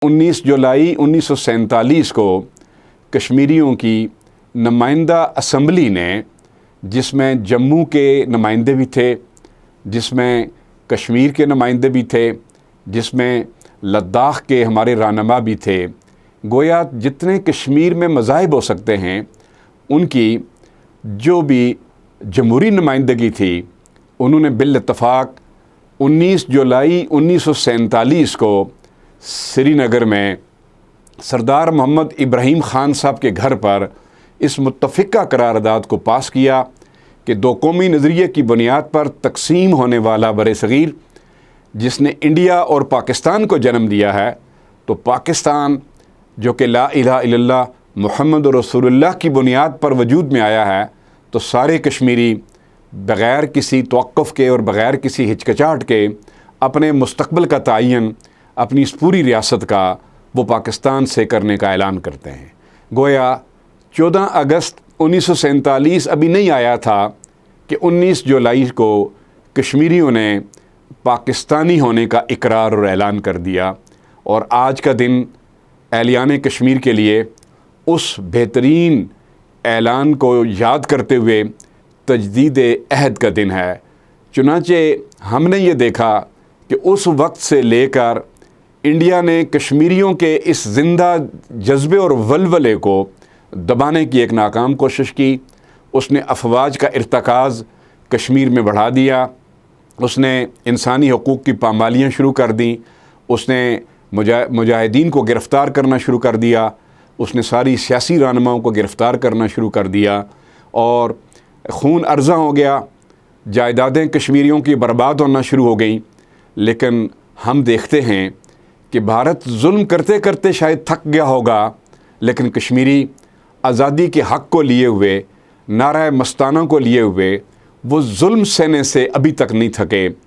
19 جولائی 1947 کو کشمیریوں کی نمائندہ اسمبلی نے، جس میں جموں کے نمائندے بھی تھے، جس میں کشمیر کے نمائندے بھی تھے، جس میں لداخ کے ہمارے رہنما بھی تھے، گویا جتنے کشمیر میں مذاہب ہو سکتے ہیں ان کی جو بھی جمہوری نمائندگی تھی، انہوں نے بالاتفاق 19 جولائی 1947 کو سری نگر میں سردار محمد ابراہیم خان صاحب کے گھر پر اس متفقہ قرارداد کو پاس کیا کہ دو قومی نظریے کی بنیاد پر تقسیم ہونے والا برصغیر جس نے انڈیا اور پاکستان کو جنم دیا ہے، تو پاکستان جو کہ لا الہ الا اللہ محمد رسول اللہ کی بنیاد پر وجود میں آیا ہے، تو سارے کشمیری بغیر کسی توقف کے اور بغیر کسی ہچکچاہٹ کے اپنے مستقبل کا تعین اپنی اس پوری ریاست کا وہ پاکستان سے کرنے کا اعلان کرتے ہیں۔ گویا 14 اگست 1947 ابھی نہیں آیا تھا کہ 19 جولائی کو کشمیریوں نے پاکستانی ہونے کا اقرار اور اعلان کر دیا، اور آج کا دن اہلیان کشمیر کے لیے اس بہترین اعلان کو یاد کرتے ہوئے تجدید عہد کا دن ہے۔ چنانچہ ہم نے یہ دیکھا کہ اس وقت سے لے کر انڈیا نے کشمیریوں کے اس زندہ جذبے اور ولولے کو دبانے کی ایک ناکام کوشش کی۔ اس نے افواج کا ارتکاز کشمیر میں بڑھا دیا، اس نے انسانی حقوق کی پامالیاں شروع کر دیں، اس نے مجاہدین کو گرفتار کرنا شروع کر دیا، اس نے ساری سیاسی رہنماؤں کو گرفتار کرنا شروع کر دیا، اور خون ارزاں ہو گیا، جائیدادیں کشمیریوں کی برباد ہونا شروع ہو گئیں۔ لیکن ہم دیکھتے ہیں کہ بھارت ظلم کرتے کرتے شاید تھک گیا ہوگا، لیکن کشمیری آزادی کے حق کو لیے ہوئے، نعرہ مستانہ کو لیے ہوئے، وہ ظلم سہنے سے ابھی تک نہیں تھکے۔